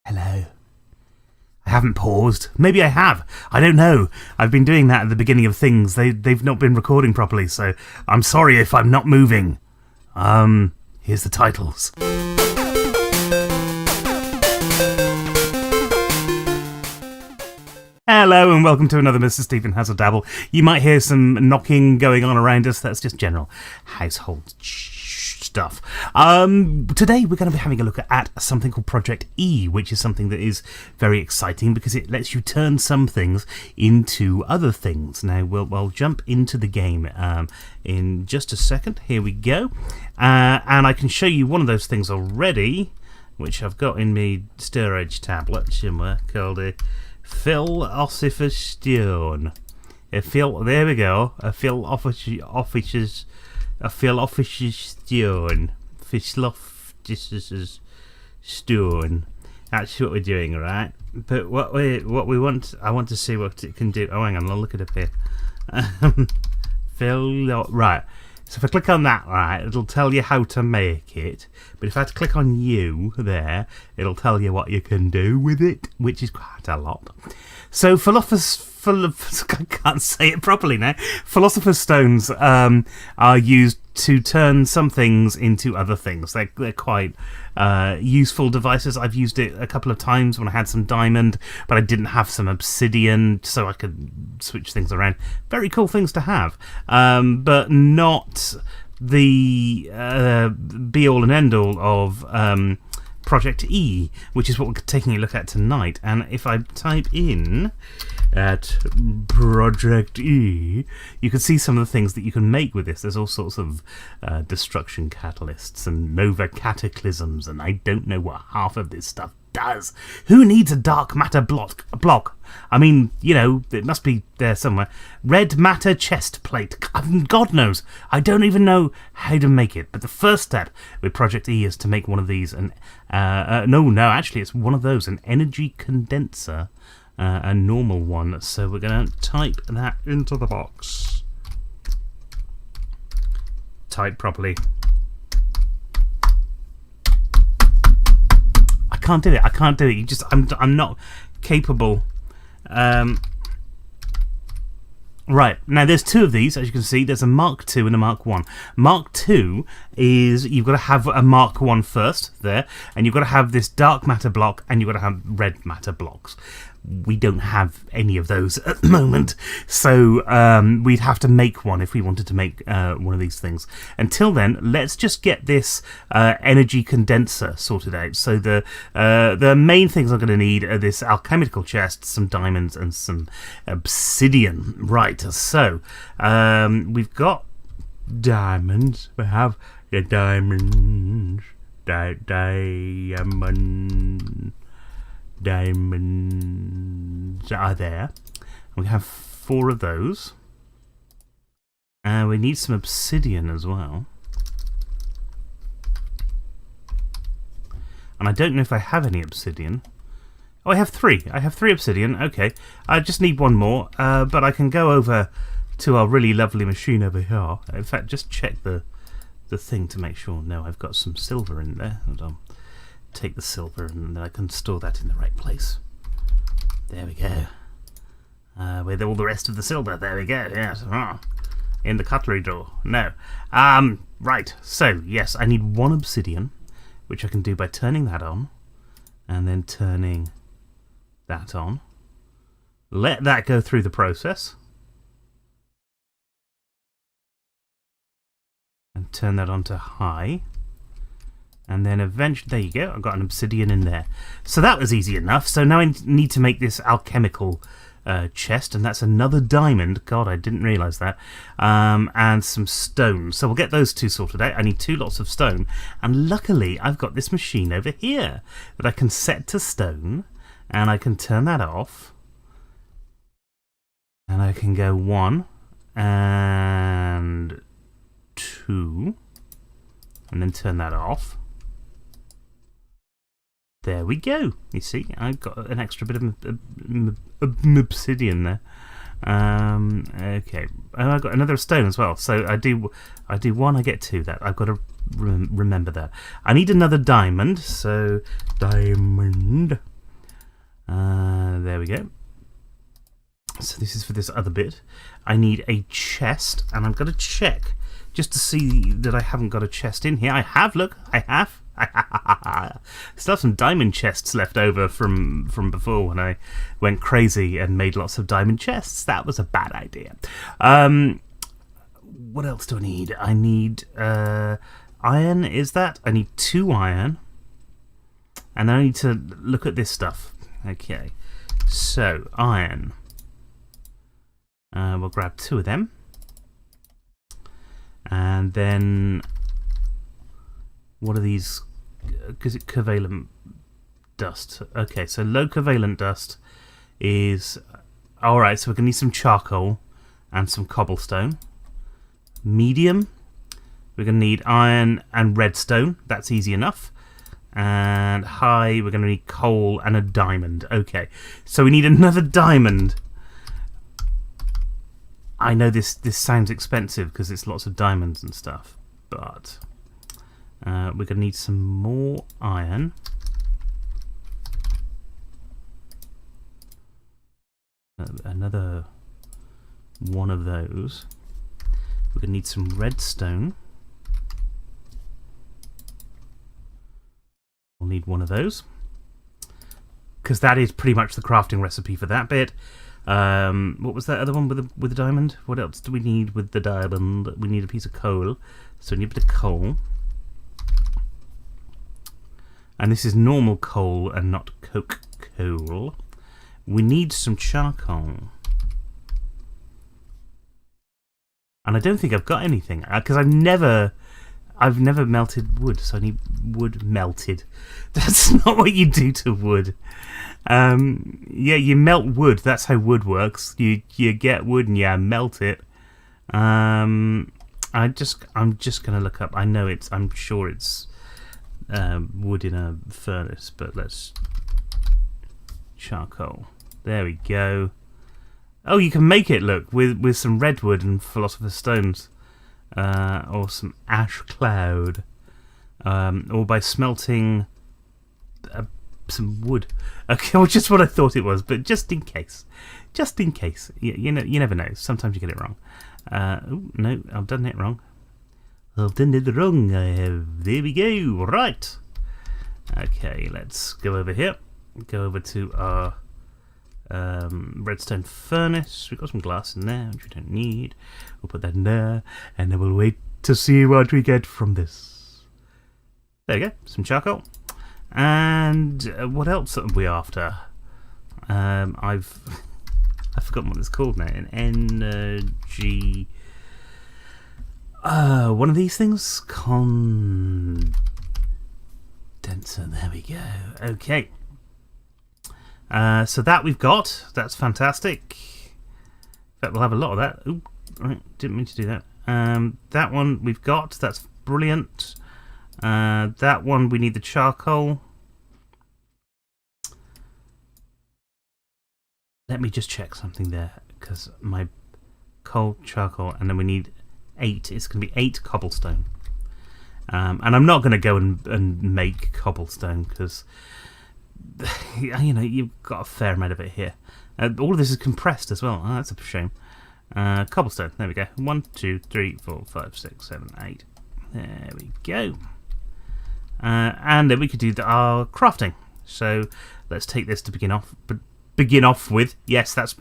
Hello. I haven't paused. Maybe I have. I don't know. I've been doing that at the beginning of things. They've not been recording properly, so I'm sorry if I'm not moving. Here's the titles. Hello and welcome to another Mr. Stephen Has a Dabble. You might hear some knocking going on around us. That's just general household stuff. Today we're going to be having a look at something called Project E, which is something that is very exciting because it lets you turn some things into other things. Now we'll jump into the game in just a second. Here we go. And I can show you one of those things already, which I've got in my storage tablet somewhere, called a Philosopherstone. There we go. A Philosopherstone. Stone. That's what we're doing, right? But what we want, I want to see what it can do. Oh, hang on, I'll look it up here. Right. So if I click on that, right, it'll tell you how to make it. But if I click on you there, it'll tell you what you can do with it, which is quite a lot. So I can't say it properly now. Philosopher's Stones are used to turn some things into other things. They're quite useful devices. I've used it a couple of times when I had some diamond, but I didn't have some obsidian, so I could switch things around. Very cool things to have, but not the be-all and end-all of Project E, which is what we're taking a look at tonight. And if I type in at Project E, you can see some of the things that you can make with this. There's all sorts of destruction catalysts and nova cataclysms, and I don't know what half of this stuff does. Who needs a dark matter block? I mean, you know, it must be there somewhere. Red matter chest plate. God knows. I don't even know how to make it. But the first step with Project E is to make one of these. Actually, it's one of those. An energy condenser. A normal one. So we're going to type that into the box. Type properly. I can't do it. I'm not capable. Right, now there's two of these, as you can see. There's a Mark II and a Mark I. Mark II is, you've got to have a Mark I first, there, and you've got to have this dark matter block, and you've got to have red matter blocks. We don't have any of those at the moment, so we'd have to make one if we wanted to make one of these things. Until then, let's just get this energy condenser sorted out. So the main things I'm going to need are this alchemical chest, some diamonds, and some obsidian. Right, so we've got diamonds. We have the diamonds. Diamonds are there. We have 4 of those. And we need some obsidian as well. And I don't know if I have any obsidian. Oh, I have 3. I have 3 obsidian. Okay. I just need 1 more. But I can go over to our really lovely machine over here. In fact, just check the thing to make sure. No, I've got some silver in there. Hold on. Take the silver and then I can store that in the right place. There we go. With all the rest of the silver. There we go. Yes. In the cutlery drawer. No. Right. So, yes, I need 1 obsidian, which I can do by turning that on and then turning that on. Let that go through the process. And turn that on to high. And then eventually, there you go, I've got an obsidian in there. So that was easy enough. So now I need to make this alchemical chest, and that's another diamond. God, I didn't realise that. And some stone. So we'll get those 2 sorted out. I need 2 lots of stone. And luckily, I've got this machine over here that I can set to stone, and I can turn that off. And I can go 1 and 2, and then turn that off. There we go. You see, I've got an extra bit of obsidian there. Okay. And I've got another stone as well. So I do 1, I get 2. That I've got to remember that. I need another diamond. So diamond. There we go. So this is for this other bit. I need a chest, and I'm going to check just to see that I haven't got a chest in here. I have, look, I have. Still have some diamond chests left over from before when I went crazy and made lots of diamond chests. That was a bad idea. What else do I need? I need iron, is that? I need 2 iron. And I need to look at this stuff. Okay, so iron. We'll grab 2 of them. And then, what are these? Is it covalent dust? Okay, so low covalent dust is... Alright, so we're going to need some charcoal and some cobblestone. Medium, we're going to need iron and redstone. That's easy enough. And high, we're going to need coal and a diamond. Okay, so we need another diamond. I know this sounds expensive because it's lots of diamonds and stuff, but we're going to need some more iron. Another one of those. We're going to need some redstone. We'll need one of those, because that is pretty much the crafting recipe for that bit. What was that other one with the diamond? What else do we need with the diamond? We need a piece of coal, so we need a bit of coal. And this is normal coal and not coke coal. We need some charcoal. And I don't think I've got anything, because I've never melted wood, so I need wood melted. That's not what you do to wood. Yeah, you melt wood. That's how wood works. You get wood and you melt it. I'm just gonna look up. I'm sure it's wood in a furnace, but let's charcoal. There we go. Oh, you can make it, look, with some redwood and philosopher's stones. Or some ash cloud, or by smelting some wood. Okay, well, just what I thought it was, but just in case, you never know. Sometimes you get it wrong. Oh no, I've done it wrong. I've done it wrong. I have. There we go. Right. Okay, let's go over here. Go over to our redstone furnace. We've got some glass in there, which we don't need. We'll put that in there, and then we'll wait to see what we get from this. There you go, some charcoal. And what else are we after? I've forgotten what it's called now. An energy. One of these things. Condenser. There we go. Okay. So that we've got. That's fantastic. In fact, we'll have a lot of that. Ooh, right, didn't mean to do that. That one we've got. That's brilliant. That one we need the charcoal. Let me just check something there, because my coal, charcoal, and then we need 8. It's going to be 8 cobblestone. And I'm not going to go and make cobblestone, because you've got a fair amount of it here. All of this is compressed as well. Oh, that's a shame. Cobblestone. There we go. 1, 2, 3, 4, 5, 6, 7, 8. There we go. And then we could do our crafting. So let's take this to begin off with. Yes, that's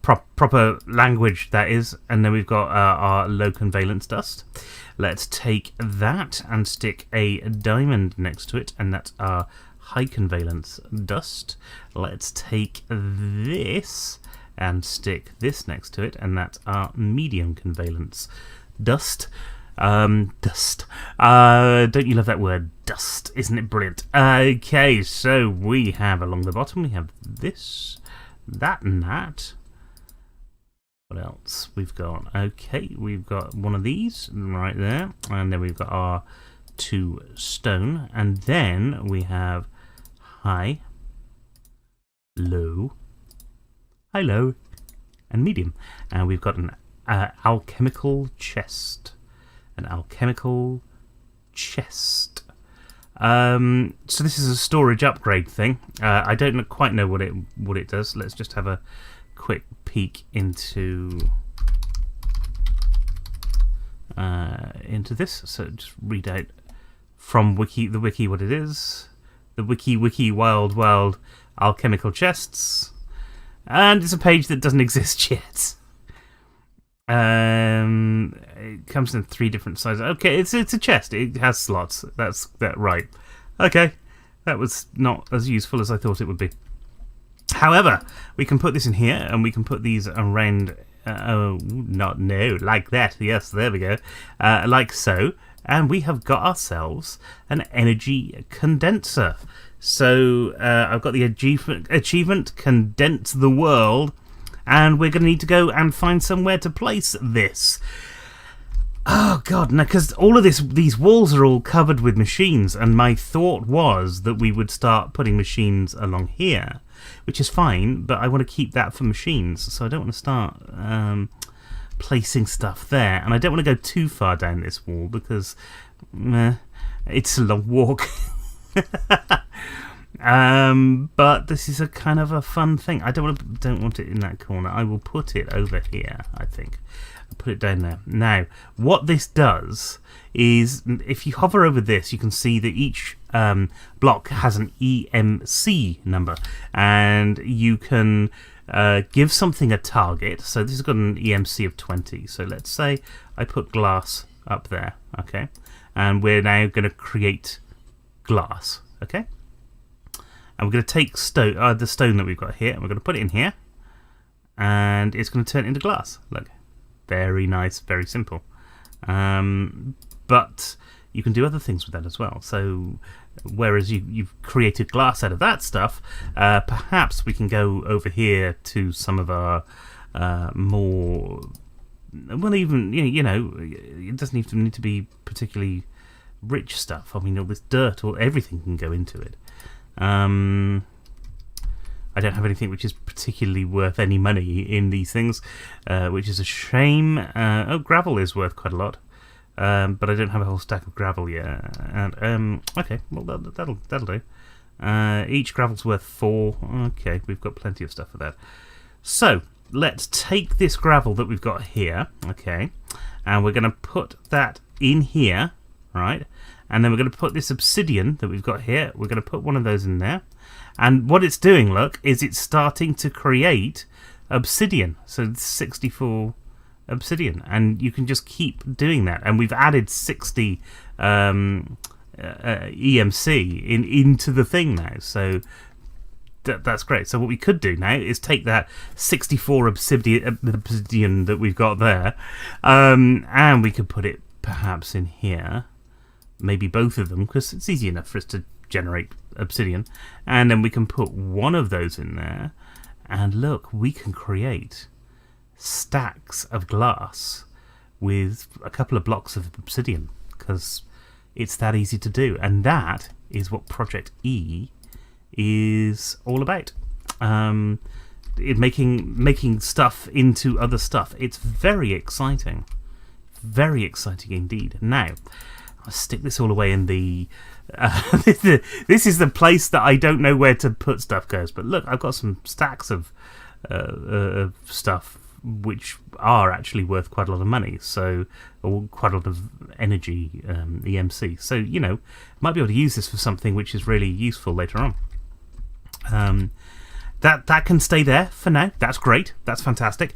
proper language, that is. And then we've got our low covalence dust. Let's take that and stick a diamond next to it, and that's our high covalence dust. Let's take this and stick this next to it, and that's our medium covalence dust. Dust. Don't you love that word, dust? Isn't it brilliant? Okay, so we have along the bottom, we have this, that, and that. What else we've got? Okay, we've got one of these right there, and then we've got our 2 stone, and then we have high, low, and medium, and we've got an alchemical chest. An alchemical chest. So this is a storage upgrade thing. I don't quite know what it does. Let's just have a quick peek into this. So just read out from the wiki what it is. The wiki wild alchemical chests, and it's a page that doesn't exist yet. It comes in 3 different sizes. Okay, it's a chest. It has slots. That's right. Okay, that was not as useful as I thought it would be. However, we can put this in here, and we can put these around. Like that. Yes, there we go. Like so, and we have got ourselves an energy condenser. So I've got the achievement condense the world. And we're going to need to go and find somewhere to place this. Oh, God, no, because all of these walls are all covered with machines, and my thought was that we would start putting machines along here, which is fine, but I want to keep that for machines, so I don't want to start placing stuff there, and I don't want to go too far down this wall, because it's a long walk. But this is a kind of a fun thing. I don't want it in that corner. I will put it over here, I think. I'll put it down there. Now, what this does is, if you hover over this, you can see that each block has an EMC number, and you can give something a target. So this has got an EMC of 20. So let's say I put glass up there, okay? And we're now going to create glass, okay? And we're going to take the stone that we've got here, and we're going to put it in here, and it's going to turn it into glass. Look, very nice, very simple. But you can do other things with that as well. So whereas you've created glass out of that stuff, perhaps we can go over here to some of our more, well, even, you know, it doesn't even need to be particularly rich stuff. I mean, all this dirt, or everything can go into it. I don't have anything which is particularly worth any money in these things, which is a shame. Gravel is worth quite a lot, but I don't have a whole stack of gravel yet. And okay, well that'll do. Each gravel's worth 4. Okay, we've got plenty of stuff for that. So let's take this gravel that we've got here, okay, and we're going to put that in here, right? And then we're going to put this obsidian that we've got here, we're going to put one of those in there. And what it's doing, look, is it's starting to create obsidian. So it's 64 obsidian. And you can just keep doing that. And we've added 60 EMC into the thing now. So that's great. So what we could do now is take that 64 obsidian that we've got there, and we could put it perhaps in here. Maybe both of them, because it's easy enough for us to generate obsidian. And then we can put one of those in there, and look, we can create stacks of glass with a couple of blocks of obsidian, because it's that easy to do. And that is what Project E is all about. Making stuff into other stuff. It's very exciting. Very exciting indeed. Now, I'll stick this all away in the... this is the place that I don't know where to put stuff goes. But look, I've got some stacks of stuff which are actually worth quite a lot of money. So, or quite a lot of energy, EMC. So, you know, might be able to use this for something which is really useful later on. That can stay there for now. That's great. That's fantastic.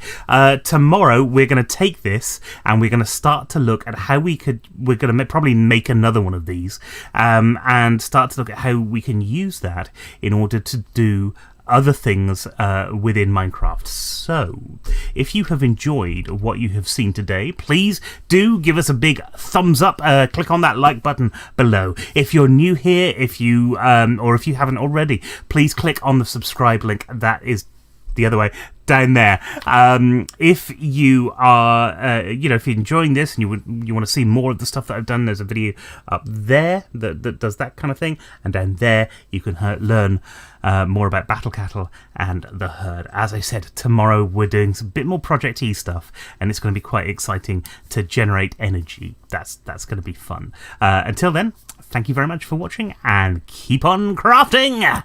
Tomorrow we're going to take this and we're going to start to look at how we're going to probably make another one of these, and start to look at how we can use that in order to do other things within Minecraft. So, if you have enjoyed what you have seen today, please do give us a big thumbs up. Click on that like button below. If you're new here, if you or if you haven't already, please click on the subscribe link. That is the other way. down there. If you are, if you're enjoying this and you want to see more of the stuff that I've done, there's a video up there that does that kind of thing, and down there you can learn more about Battle Cattle and the herd. As I said, tomorrow we're doing some bit more Project E stuff, and it's going to be quite exciting to generate energy. That's going to be fun. Until then, thank you very much for watching, and keep on crafting!